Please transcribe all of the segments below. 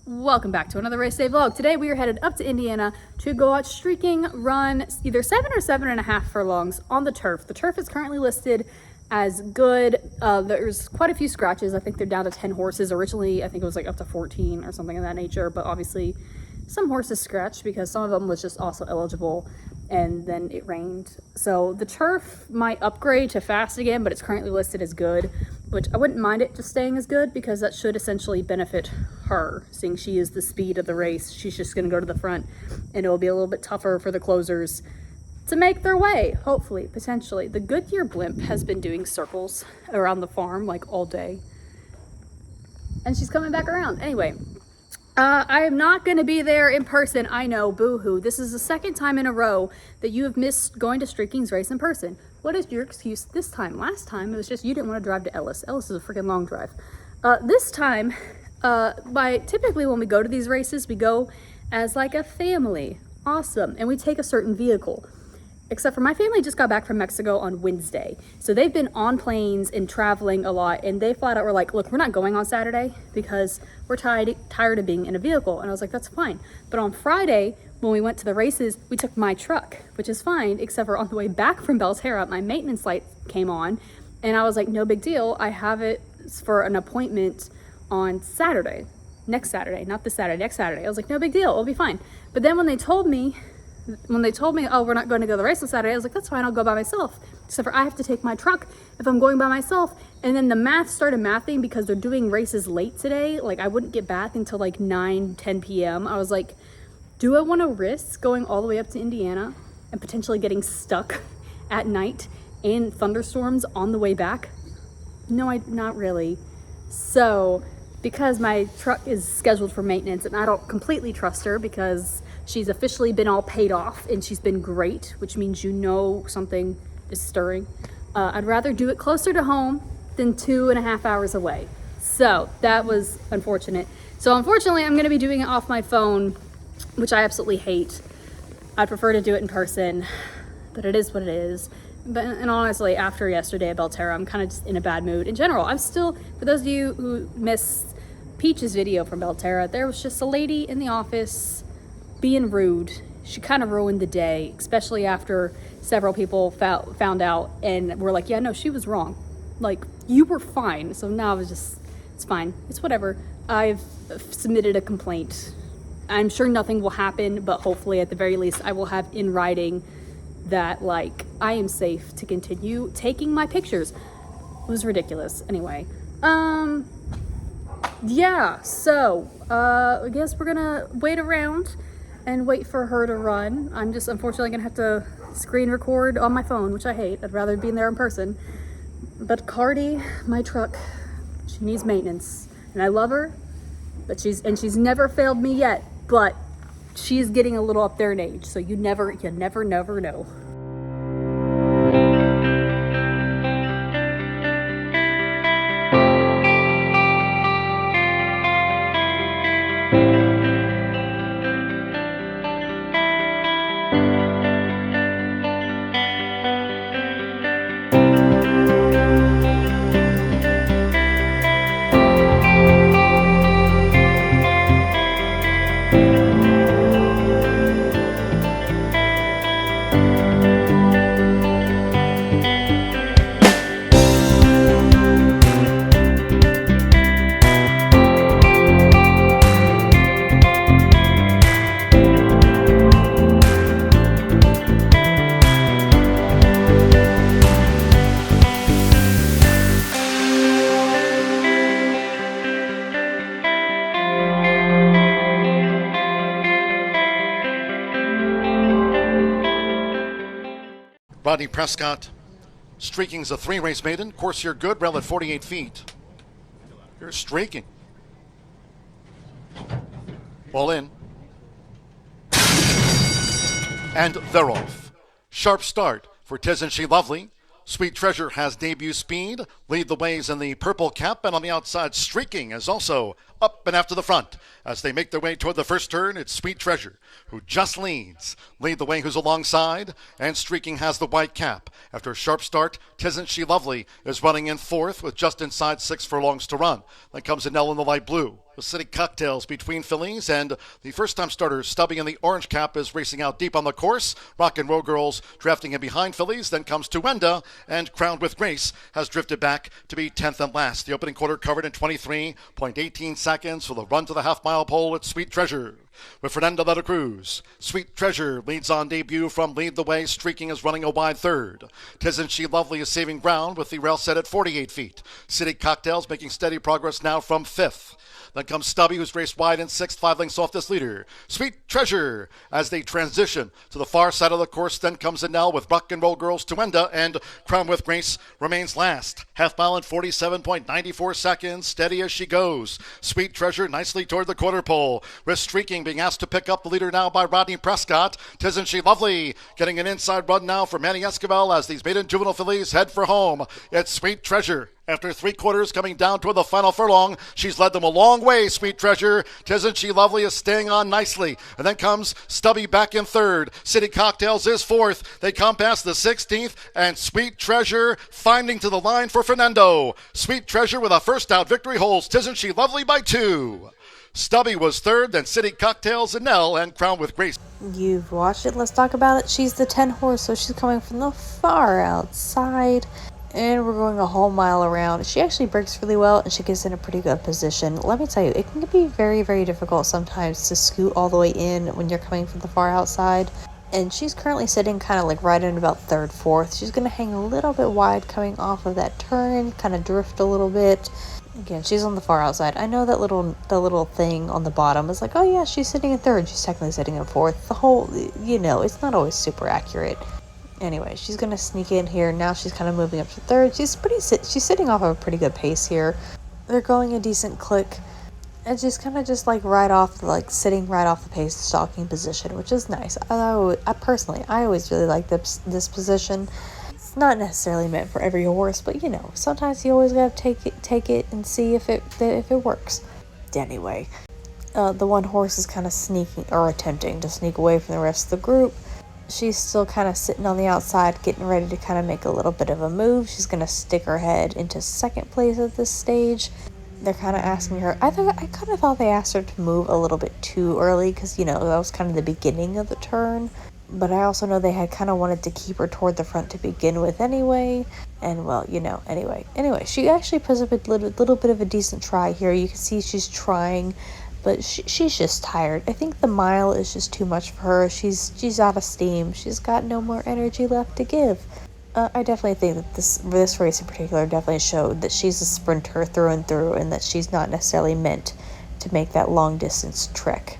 Welcome back to another race day vlog. Today we are headed up to Indiana to go out streaking, run either 7 or 7.5 furlongs on the turf. The turf is currently listed as good. There's quite a few scratches. I think they're down to 10 horses. Originally, I think it was like up to 14 or something of that nature, but obviously some horses scratched because some of them was just also eligible and then it rained. So the turf might upgrade to fast again, but it's currently listed as good, which I wouldn't mind it just staying as good because that should essentially benefit her, seeing she is the speed of the race. She's just going to go to the front and it will be a little bit tougher for the closers to make their way, hopefully, potentially. The Goodyear blimp has been doing circles around the farm like all day and she's coming back around. Anyway, I am not going to be there in person. I know, boo-hoo. This is the second time in a row that you have missed going to Streaking's race in person. What is your excuse this time? Last time, it was just you didn't want to drive to Ellis. Ellis is a freaking long drive. This time, typically when we go to these races, we go as like a family. Awesome. And we take a certain vehicle. Except for my family just got back from Mexico on Wednesday. So they've been on planes and traveling a lot, and they flat out were like, look, we're not going on Saturday because we're tired of being in a vehicle. And I was like, that's fine. But on Friday, when we went to the races, we took my truck, which is fine, except for on the way back from Belterra, my maintenance light came on, and I was like, no big deal. I have it for an appointment on Saturday, next Saturday, not this Saturday, next Saturday. I was like, no big deal, it'll be fine. But then when they told me, oh, we're not going to go to the race on Saturday, I was like, that's fine, I'll go by myself. Except for I have to take my truck if I'm going by myself. And then the math started mathing because they're doing races late today. Like, I wouldn't get back until like 9, 10 p.m. I was like, do I want to risk going all the way up to Indiana and potentially getting stuck at night in thunderstorms on the way back? No, not really. So, because my truck is scheduled for maintenance and I don't completely trust her because she's officially been all paid off and she's been great, which means you know something is stirring. I'd rather do it closer to home than 2.5 hours away. So that was unfortunate. So unfortunately, I'm going to be doing it off my phone, which I absolutely hate. I'd prefer to do it in person, but it is what it is. And honestly, after yesterday at Belterra, I'm kind of just in a bad mood in general. I'm still, for those of you who missed Peach's video from Belterra, there was just a lady in the office being rude. She kind of ruined the day, especially after several people found out and were like, yeah, no, she was wrong. Like, you were fine. So now it's fine. It's whatever. I've submitted a complaint. I'm sure nothing will happen, but hopefully at the very least I will have in writing that, like, I am safe to continue taking my pictures. It was ridiculous. Anyway, yeah, so I guess we're gonna wait around and wait for her to run. I'm just unfortunately gonna have to screen record on my phone, which I hate. I'd rather be in there in person. But Cardi, my truck, she needs maintenance, and I love her, but she's never failed me yet. But she's getting a little up there in age, so you never know. Rodney Prescott, Streaking's a 3-race maiden. Course here good, rail at 48 feet. Here's Streaking. All in. And they're off. Sharp start for Tiz and She Lovely. Sweet Treasure has debut speed. lead the ways in the purple cap, and on the outside, Streaking is also up and after the front. As they make their way toward the first turn, it's Sweet Treasure, who just leads. Lead the way who's alongside, and Streaking has the white cap. After a sharp start, Tisn't She Lovely is running in fourth with just inside 6 furlongs to run. Then comes Annelle in the light blue. The City Cocktails between fillies, and the first-time starter Stubby in the orange cap is racing out deep on the course. Rock and Roll Girls drafting in behind fillies. Then comes Tuenda, and Crowned with Grace has drifted back to be 10th and last. The opening quarter covered in 23.18 seconds for the run to the half-mile pole at Sweet Treasure. With Fernando de la Cruz, Sweet Treasure leads on debut from Lead the Way. Streaking is running a wide third. Tisn't She Lovely is saving ground with the rail set at 48 feet. City Cocktails making steady progress now from 5th. Then comes Stubby, who's raced wide in 6th, 5 lengths off this leader. Sweet Treasure as they transition to the far side of the course. Then comes Annelle with Rock and Roll Girls, Tuenda, and Crown with Grace remains last. Half mile in 47.94 seconds, steady as she goes. Sweet Treasure nicely toward the quarter pole, with Streaking being asked to pick up the leader now by Rodney Prescott. Tisn't She Lovely getting an inside run now for Manny Esquivel as these maiden juvenile fillies head for home. It's Sweet Treasure. After 3 quarters coming down toward the final furlong, she's led them a long way, Sweet Treasure. Tisn't She Lovely is staying on nicely. And then comes Stubby back in third. City Cocktails is fourth. They come past the 16th, and Sweet Treasure finding to the line for Fernando. Sweet Treasure with a first out victory holds Tisn't She Lovely by 2. Stubby was third, then City Cocktails, Annelle, and Crowned with Grace. You've watched it. Let's talk about it. She's the 10 horse, so she's coming from the far outside. And we're going a whole mile around. She actually breaks really well, and she gets in a pretty good position. Let me tell you, it can be very, very difficult sometimes to scoot all the way in when you're coming from the far outside. And she's currently sitting kind of like right in about 3rd, 4th. She's going to hang a little bit wide coming off of that turn, kind of drift a little bit. Again, she's on the far outside. I know that the little thing on the bottom is like, oh yeah, she's sitting in 3rd. She's technically sitting in 4th. The whole, it's not always super accurate. Anyway, she's going to sneak in here. Now she's kind of moving up to 3rd. She's sitting off of a pretty good pace here. They're going a decent click. And she's kind of just like sitting right off the pace, stalking position, which is nice. I personally always really like this position. It's not necessarily meant for every horse, but sometimes you always got to take it and see if it works. Anyway, the one horse is kind of sneaking or attempting to sneak away from the rest of the group. She's still kind of sitting on the outside, getting ready to kind of make a little bit of a move. She's going to stick her head into 2nd place at this stage. They're kind of asking her, I kind of thought they asked her to move a little bit too early because, that was kind of the beginning of the turn. But I also know they had kind of wanted to keep her toward the front to begin with anyway. And, well, anyway, she actually puts up a little bit of a decent try here. You can see she's trying, but she's just tired. I think the mile is just too much for her. She's out of steam. She's got no more energy left to give. I definitely think that this race in particular definitely showed that she's a sprinter through and through, and that she's not necessarily meant to make that long distance trek.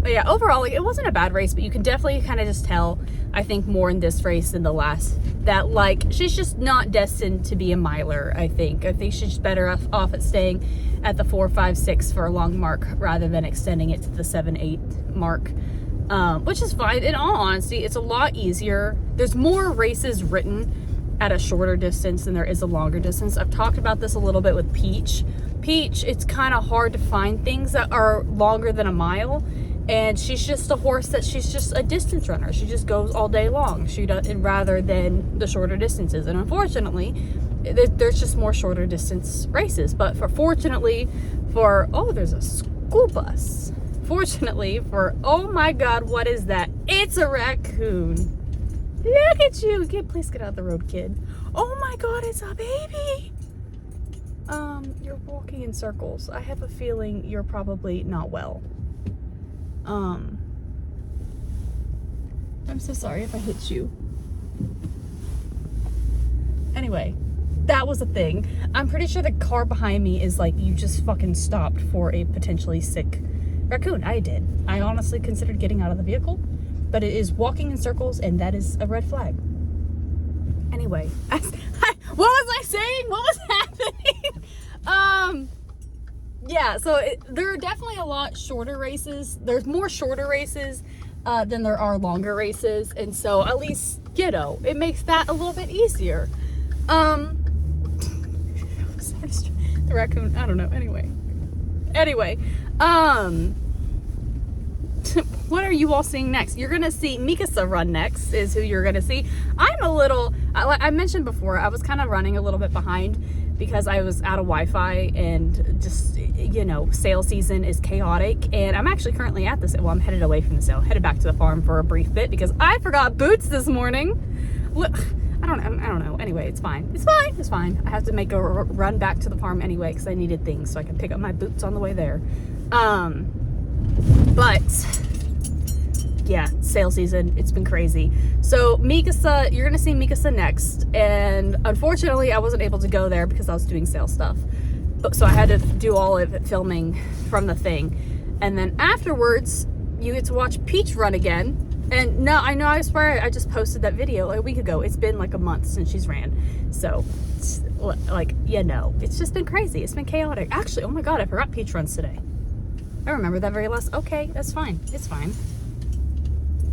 But yeah, overall, it wasn't a bad race, but you can definitely kind of just tell, I think, more in this race than the last, that she's just not destined to be a miler. I think she's better off at staying at the 4, 5, 6 furlong mark rather than extending it to the 7, 8 mark. Which is fine. In all honesty, it's a lot easier. There's more races written at a shorter distance than there is a longer distance. I've talked about this a little bit with Peach. It's kind of hard to find things that are longer than a mile, and she's just a horse that she's just a distance runner. She just goes all day long. Rather than the shorter distances, and unfortunately, there's just more shorter distance races. But fortunately for there's a school bus. Fortunately for, oh my god, what is that? It's a raccoon. Look at you. Please get out of the road, kid. Oh my god, it's a baby. You're walking in circles. I have a feeling you're probably not well. I'm so sorry if I hit you. Anyway, that was a thing. I'm pretty sure the car behind me is like, you just fucking stopped for a potentially sick raccoon. I did. I honestly considered getting out of the vehicle, but it is walking in circles, and that is a red flag. Anyway, what was I saying? What was happening? Yeah, so there are definitely a lot shorter races. There's more shorter races than there are longer races, and so at least, it makes that a little bit easier. The raccoon, I don't know. Anyway, what are you all seeing next? You're gonna see Mikasa run next, is who you're gonna see. I mentioned before, I was kind of running a little bit behind because I was out of Wi-Fi, and just, you know, sale season is chaotic. And I'm actually currently at this, well, I'm headed away from the sale, headed back to the farm for a brief bit because I forgot boots this morning. I don't know. Anyway, it's fine. I have to make a run back to the farm anyway because I needed things so I can pick up my boots on the way there. But yeah, sale season, it's been crazy. So Mikasa, you're gonna see Mikasa next, and unfortunately I wasn't able to go there because I was doing sale stuff. So I had to do all of it filming from the thing, and then afterwards you get to watch Peach run again. And no, I know, I swear I just posted that video like a week ago. It's been like a month since she's ran. So, like, you know, it's just been crazy. It's been chaotic. Actually, oh my God, I forgot Peach runs today. I remember that very last. Okay, that's fine. It's fine.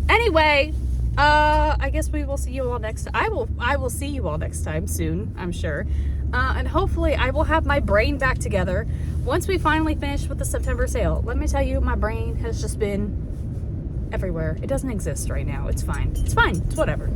Anyway, I guess we will see you all next. I will see you all next time soon, I'm sure. And hopefully I will have my brain back together once we finally finish with the September sale. Let me tell you, my brain has just been everywhere. It doesn't exist right now. It's fine. It's fine. It's whatever.